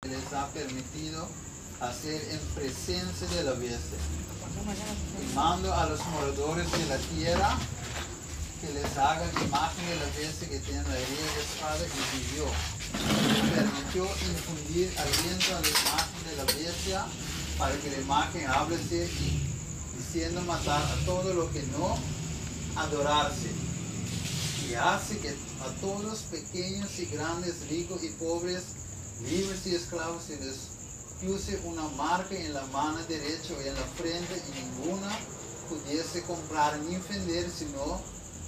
les ha permitido hacer en presencia de la bestia. Y mando a los moradores de la tierra que les hagan imagen de la bestia que tiene la herida de espada y vivió. Y permitió infundir aliento a la imagen de la bestia para que la imagen háblese diciendo matar a todo lo que no adorarse. Y hace que a todos, pequeños y grandes, ricos y pobres, libres y esclavos, se les puse una marca en la mano derecha o en la frente, y ninguna pudiese comprar ni vender, sino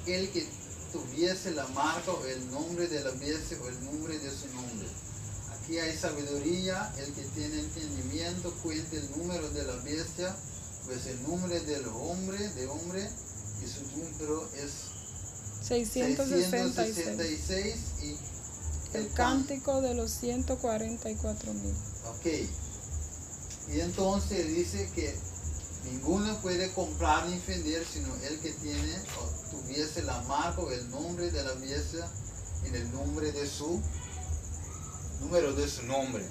el que tuviese la marca o el nombre de la bestia o el nombre de su nombre. Aquí hay sabiduría. El que tiene entendimiento cuente el número de la bestia, pues el nombre del hombre, y su número es 666, y el cántico de los 144,000. Ok. Y entonces dice que ninguno puede comprar ni vender, sino el que tiene o tuviese la marca o el nombre de la bestia en el nombre de su número de su nombre.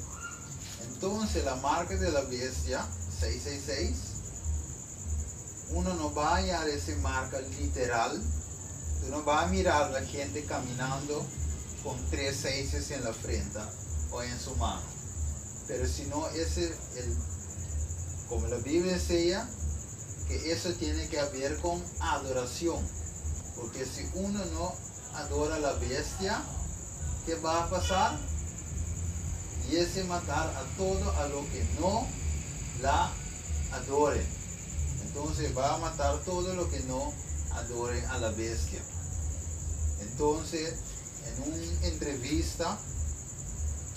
Entonces la marca de la bestia 666, uno no va a hallar esa marca literal. Tú no vas a mirar a la gente caminando con 3 seises en la frente o en su mano. Pero si no, como la Biblia enseña, que eso tiene que ver con adoración. Porque si uno no adora a la bestia, ¿qué va a pasar? Y ese matar a todo a lo que no la adore. Entonces va a matar todo lo que no adore a la bestia. Entonces, en una entrevista,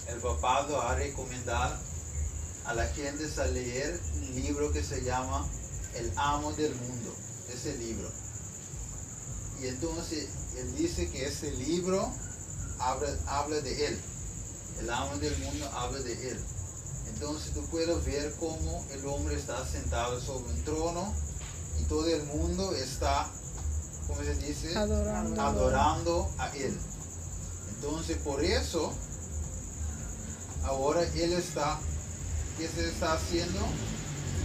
el papá va a recomendar a la gente a leer un libro que se llama El amo del mundo, ese libro. Y entonces él dice que ese libro habla de él. El amo del mundo habla de él. Entonces tú puedes ver cómo el hombre está sentado sobre un trono y todo el mundo está, ¿cómo se dice? Adorando a él. Entonces por eso ahora él está, ¿qué se está haciendo?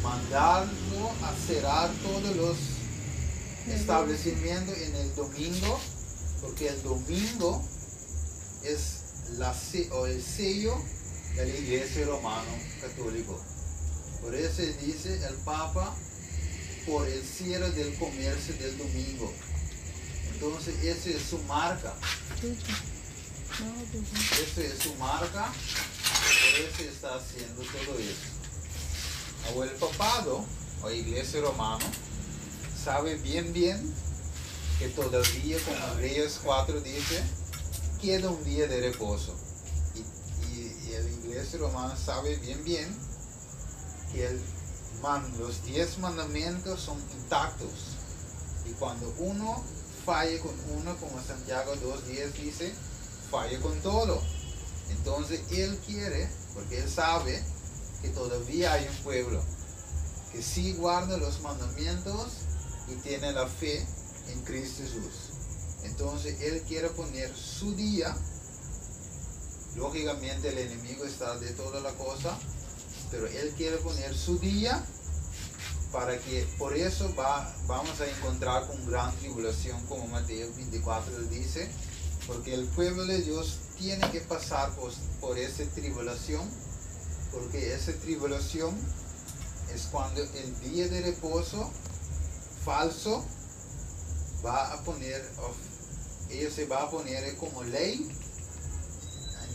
Mandando a cerrar todos los establecimientos en el domingo, porque el domingo es el sello de la Iglesia Romana Católica. Por eso dice el Papa, por el cierre del comercio del domingo. Entonces esa es su marca. Esa es su marca. Por eso está haciendo todo eso. O el papado o Iglesia Romana sabe bien que todavía, como Hebreos 4 dice, queda un día de reposo. Y la Iglesia Romana sabe bien que los 10 mandamientos son intactos. Y cuando uno falla con uno, como Santiago 2:10 dice, falla con todo. Entonces él quiere, porque él sabe que todavía hay un pueblo que sí guarda los mandamientos y tiene la fe en Cristo Jesús. Entonces él quiere poner su día. Lógicamente el enemigo está de toda la cosa, pero él quiere poner su día para que, por eso vamos a encontrar con gran tribulación, como Mateo 24 dice, porque el pueblo de Dios tiene que pasar por esa tribulación, porque esa tribulación es cuando el día de reposo falso ellos se va a poner como ley.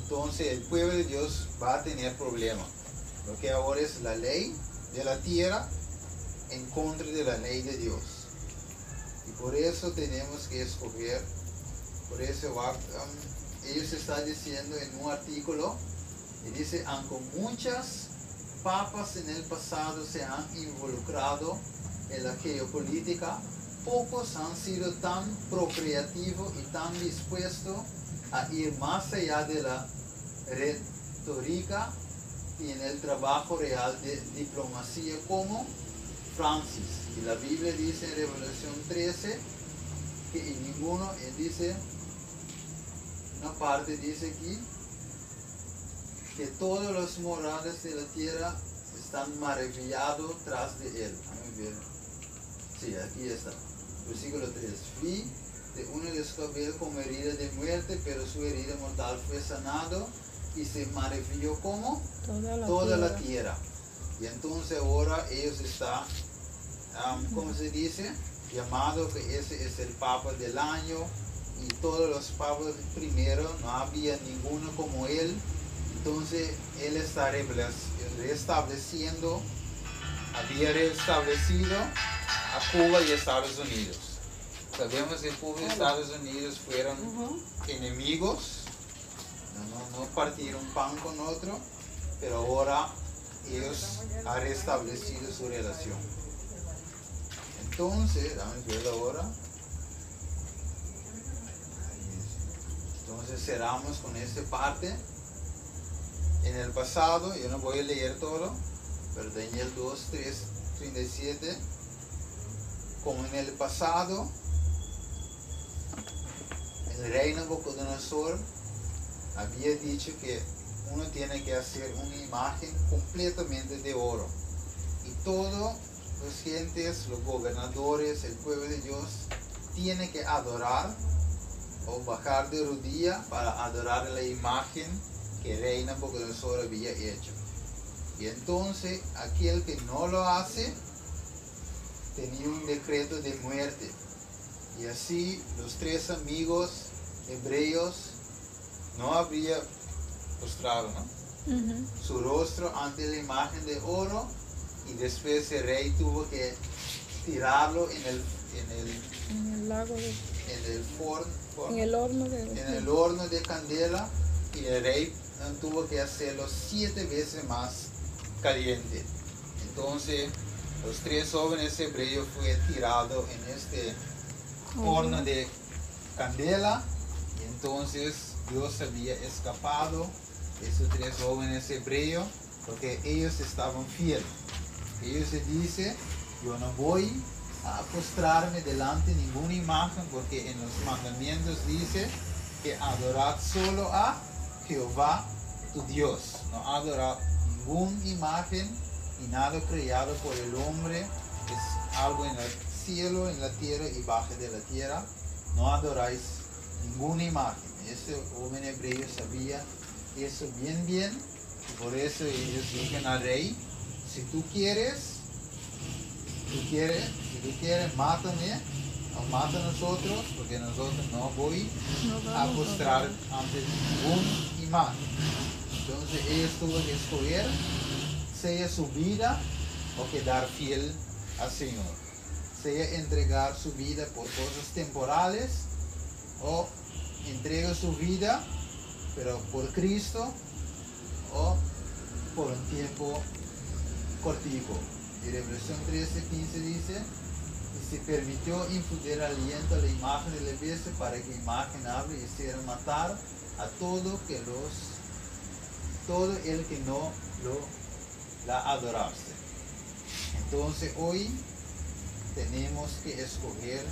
Entonces el pueblo de Dios va a tener problemas. Lo que ahora es la ley de la tierra en contra de la ley de Dios. Y por eso tenemos que escoger. Por eso ellos están diciendo en un artículo, y dice, aunque muchas papas en el pasado se han involucrado en la geopolítica, pocos han sido tan procreativos y tan dispuestos a ir más allá de la retórica y en el trabajo real de diplomacia como Francis. Y la Biblia dice en Revelación 13 que en ninguno, dice, una parte dice aquí, que todos los morales de la tierra están maravillados tras de él. Vamos a ver. Sí, aquí está. Versículo 3. Vi de uno de los cabellos como herida de muerte, pero su herida mortal fue sanado y se maravilló como toda la tierra. Y entonces ahora ellos están, ¿cómo se dice? Llamado que ese es el Papa del año, y todos los papas primero no había ninguno como él. Entonces él está restableciendo, había restablecido a Cuba y Estados Unidos. Sabemos que Cuba y Estados Unidos fueron enemigos, no partieron pan con otro, pero ahora ellos han restablecido su relación. Entonces, vamos a ver ahora. Entonces cerramos con esta parte. En el pasado, yo no voy a leer todo, pero Daniel 2, 3, 37. Como en el pasado, el rey Nabucodonosor había dicho que uno tiene que hacer una imagen completamente de oro. Y todos los gentes, los gobernadores, el pueblo de Dios, tiene que adorar o bajar de rodilla para adorar la imagen que el rey Nabucodonosor había hecho. Y entonces aquel que no lo hace tenía un decreto de muerte. Y así los tres amigos hebreos no habrían postrado, ¿no? Su rostro ante la imagen de oro, y después el rey tuvo que tirarlo en el lago de, en el horno de candela, y el rey tuvo que hacerlo 7 veces más caliente. Entonces los tres jóvenes hebreos fue tirado en este horno de candela, y entonces Dios había escapado de esos tres jóvenes hebreos porque ellos estaban fieles. Ellos se dicen: yo no voy a postrarme delante de ninguna imagen, porque en los mandamientos dice que adorad solo a Jehová tu Dios, no adorar ninguna imagen y nada creado por el hombre, es algo en el cielo, en la tierra y bajo de la tierra. No adoráis ninguna imagen. Este joven hebreo sabía eso bien, y por eso ellos dijeron al rey: si tú quieres, mátame o mata a nosotros, porque nosotros no voy a postrar ante ninguna imagen. Entonces ellos tuvieron que escoger, sea su vida o quedar fiel al Señor, sea entregar su vida por cosas temporales, o entrega su vida pero por Cristo, o por un tiempo cortico. Y Revelación 13:15 dice: y se permitió infundir aliento a la imagen de la bestia, para que la imagen hable y hiciera matar a todo el que no la adorase. Entonces hoy tenemos que escoger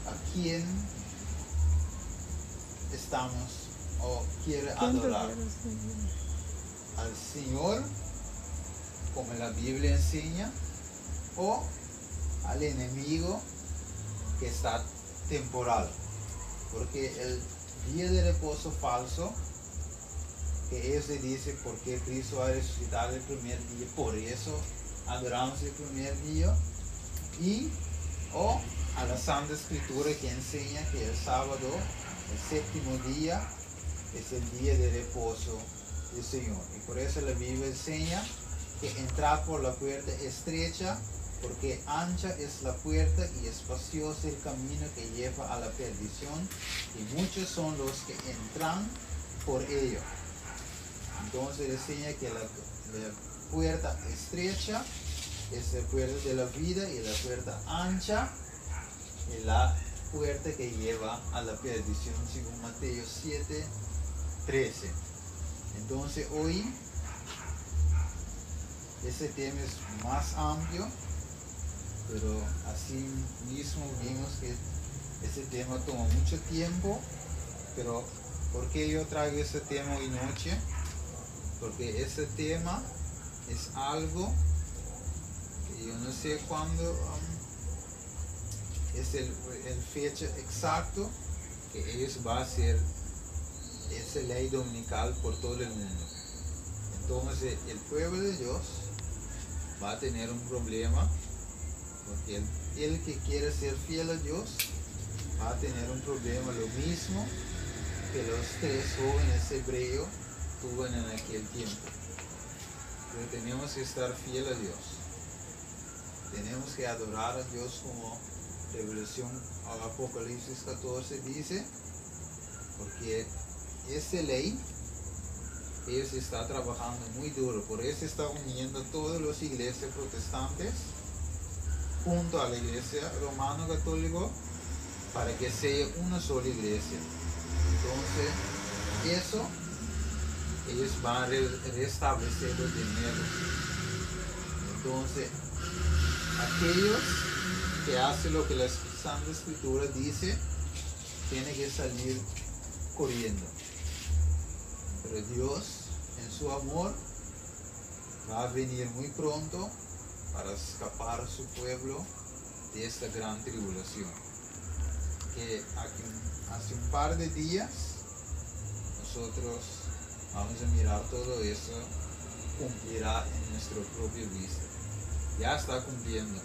a quién estamos o quiere adorar. Al Señor, como la Biblia enseña, o al enemigo que está temporal. Porque el día de reposo falso, que eso se dice porque Cristo ha resucitado el primer día, por eso adoramos el primer día, o a la Santa Escritura, que enseña que el sábado, el séptimo día, es el día de reposo del Señor. Y por eso la Biblia enseña que entrar por la puerta estrecha, porque ancha es la puerta y espacioso el camino que lleva a la perdición, y muchos son los que entran por ello. Entonces enseña que la puerta estrecha es la puerta de la vida, y la puerta ancha es la puerta que lleva a la perdición, según Mateo 7:13. Entonces hoy ese tema es más amplio, pero así mismo vimos que ese tema toma mucho tiempo. Pero ¿por qué yo traigo ese tema hoy noche? porque ese tema es algo que yo no sé cuándo es el fecha exacto que ellos van a hacer esa ley dominical por todo el mundo. Entonces el pueblo de Dios va a tener un problema, porque el que quiere ser fiel a Dios va a tener un problema, lo mismo que los 3 jóvenes hebreos tuvieron en aquel tiempo. Pero tenemos que estar fiel a Dios, tenemos que adorar a Dios como Revelación Apocalipsis 14 dice, porque esa ley ellos están trabajando muy duro, por eso están uniendo todas las iglesias protestantes junto a la iglesia romano católico para que sea una sola iglesia. Entonces eso ellos van a restablecerlo de nuevo. Entonces aquellos que hacen lo que la Santa Escritura dice tienen que salir corriendo, pero Dios en su amor va a venir muy pronto para escapar a su pueblo de esta gran tribulación, que hace un par de días nosotros vamos a mirar todo eso cumplirá en nuestra propia vista. Ya está cumpliendo,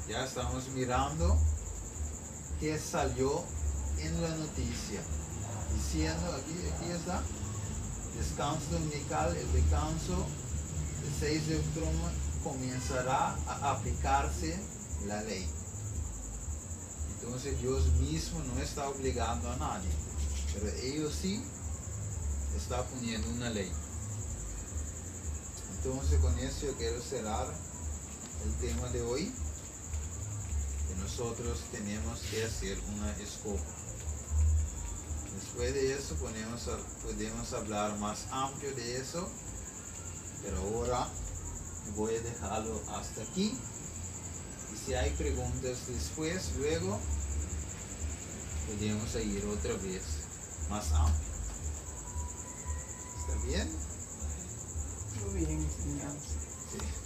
ya estamos mirando que salió en la noticia diciendo, aquí está, descanso dominical, el descanso del 6 de octubre comenzará a aplicarse la ley. Entonces Dios mismo no está obligando a nadie, pero ellos sí está poniendo una ley. Entonces con eso yo quiero cerrar el tema de hoy, que nosotros tenemos que hacer una escoba. Después de eso podemos hablar más amplio de eso, pero ahora voy a dejarlo hasta aquí, y si hay preguntas después, luego podemos ir otra vez más amplio. ¿Está bien? Muy bien, enseñanza. Sí.